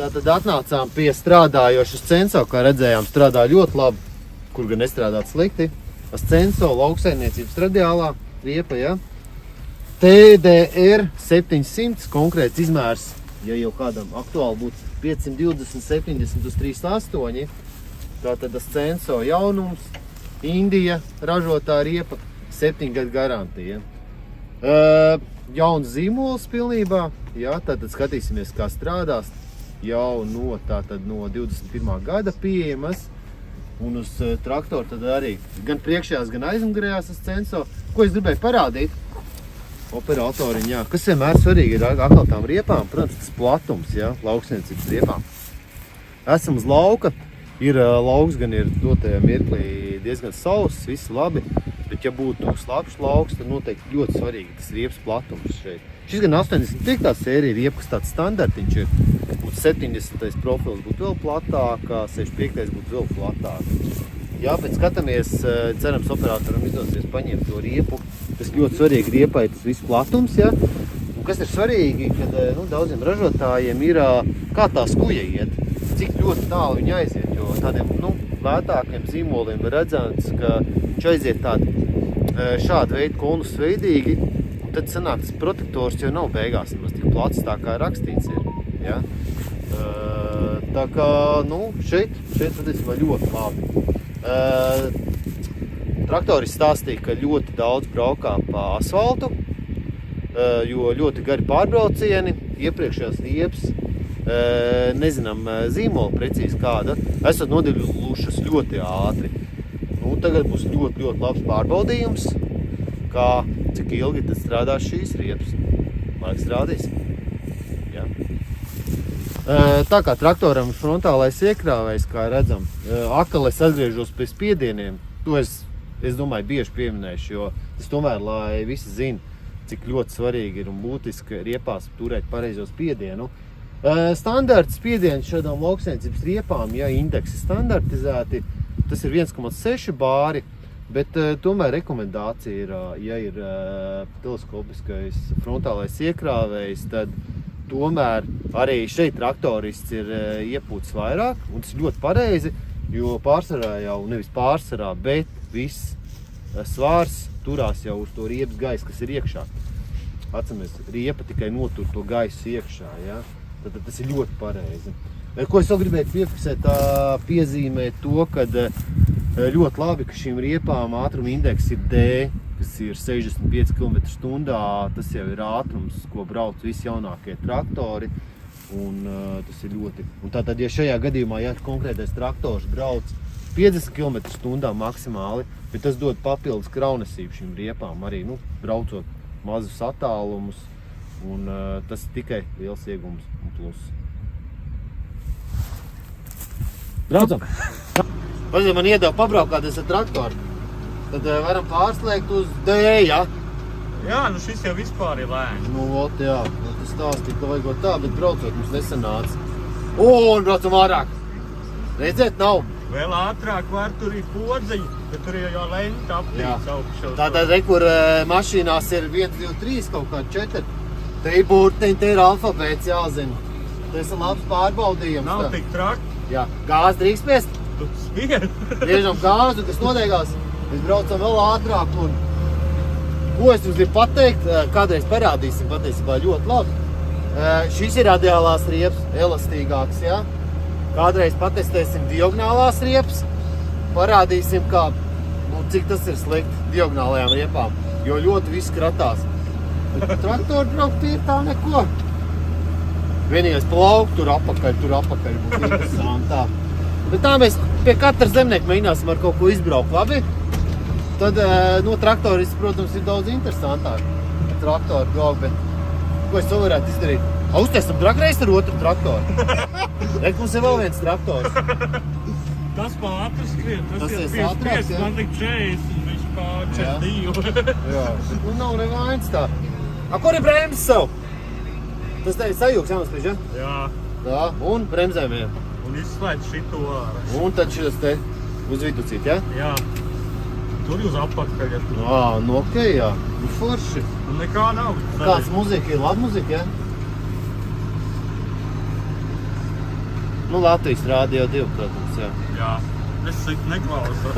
Tātad atnācām pie strādājošas Censo, kā redzējām, strādā ļoti labi, kur gan nestrādāt slikti. Censo lauksaimniecības radiālā riepa, ja? TDR 700, konkrēts izmērs, ja jau kādam aktuāli būtu 520, 70 uz 38. Tātad Censo jaunums, Indija ražotā riepa, 7 gadu garantija. Jauns zīmols pilnībā, jā, tātad skatīsimies, kā strādās. Jau no 21. gada pieejamas. Un uz traktoru tad arī gan priekšējās, gan aizmugurējās Censo. Ko es gribēju parādīt? Operatoriņ, jā. Kas vienmēr svarīgi ir atkal tām riepām? Protams, tas platums, jā, lauksniecības riepām. Esam uz lauka. Lauks gan ir dotajā mirklī diezgan sauss, viss labi. Bet ja būtu slapjš lauks, tad noteikti ļoti svarīgi tas riepas platums šeit. Šis gan 85. sērija riepa, kas tāds standartiņš ir. Būtu 70. profils būtu vēl platākā, 65. būtu vēl platākā. Jā, bet skatāmies, cerams operatoram izdosies paņemt to riepu. Tas ļoti svarīgi riepai, tas viss platums, jā. Un kas ir svarīgi, kad daudziem ražotājiem ir, kā tā skuja iet, cik ļoti tālu viņi aiziet, jo tādiem, lētākiem zīmoliem ir redzams, ka viņš aiziet tādi šādu veidu konus veidīgi, un tad sanāk tas protektors jau nav beigās nemaz tik plats, tā kā rakstīts ir, ja? Tā kā, šeit patiesībā ļoti labi. Traktoris stāstīja, ka ļoti daudz braukā pa asfaltu, jo ļoti gari pārbraucieni, iepriekšējās riepas, nezinām zīmolu precīzi kāda, esat nodeļušas ļoti ātri. Tagad būs ļoti, ļoti labs pārbaudījums, kā cik ilgi tad strādās šīs riepas. Laiks rādīs. Ja. Tā kā traktoram frontālais iekrāvējs, kā redzam, atkal es atgriežos pie spiedieniem. To es domāju, bieži pieminēšu, jo tas tomēr, lai visi zina, cik ļoti svarīgi ir un būtiski riepās turēt pareizo spiedienu. Standarta spiediens šādām lauksainicības riepām, ja indeksi standartizēti, tas ir 1,6 bāri, bet tomēr rekomendācija ir, ja ir teleskopiskais frontālais iekrāvējs, tad tomēr arī šeit traktorists ir iepūts vairāk, un tas ir ļoti pareizi, jo pārsvarā jau, nevis pārsvarā, bet viss svārs turās jau uz to riepas gaisu, kas ir iekšā. Atceramies, riepa tikai notur to gaisu iekšā, ja? Tad tas ir ļoti pareizi. Ko es vēl gribēju piefiksēt, piezīmēt to, ka ļoti labi, ka šīm riepām ātruma indeks ir D, kas ir 65 km/h. Tas jau ir ātrums, ko brauc visi jaunākie traktori. Un tas ir ļoti. Un tātad, ja šajā gadījumā, ja konkrētais traktors brauc 50 km/h maksimāli, bet tas dod papildus kraunesību šīm riepām, arī braucot mazus attālumus. Un tas ir tikai liels iegums un pluss. Braucam! Paziet, man iedeva pabraukāties ar traktoru. Tad varam pārslēgt uz D, ja? Jā, šis jau vispār ir lēns. Jā. Tas stāstīja, ka vajag tā, bet braucot mums nesanāca. Un braucam ārāk. Redzēt, nav. Vēl ātrāk var, tur ir podzeļi, bet tur ir jau lenta aptīts augšā. Tātad, kur mašīnās ir 1, 2, 3, kaut kā 4. Te ir burtiņi, te ir alfabēts jāzina. Tas ir labs pārbaudījums. Nav tik traki. Jā, gāzi drīkst spiest. Tu spied. Griežam gāzi, kas nodeigās. Mēs braucam vēl ātrāk. Un ko es jums gribu pateikt, kādreiz parādīsim patiesībā ļoti labi. Šis ir radiālās riepas, elastīgāks, jā. Kādreiz patestēsim diagonālās riepas. Parādīsim, cik tas ir slikti diagonālajām riepām, jo ļoti viss kratās. Bet traktori braukt ir tā neko. Vienīgais plaukt tur apakaļ būtu interesantā. Bet tā mēs pie katra zemnieka mēģināsim ar kaut ko izbraukt labi. Tad traktoris, protams, ir daudz interesantāk. Traktori braukt, bet ko es to varētu izdarīt? Uztaisam dragreiz ar otru traktoru. Mums ir vēl viens traktors. Tas pa ātri skrien. Tas ir 55, man tik 40, un viņš pa 42. Jā, nav nevainas tā. Kur ir bremzes sev? Tas te ir sajūgs jānospiež, ja? Jā. Tā, un bremzēm. Un izslēdz šito ārā. Un tad šis te uz viducīt, ja? Jā. Tur uz apakaļ. Okei, jā. Forši. Un nekā nav. Kāds muzika ir? Laba muzika, ja? Nu, Latvijas Rādio 2, protams, jā. Jā, es citu neklausu.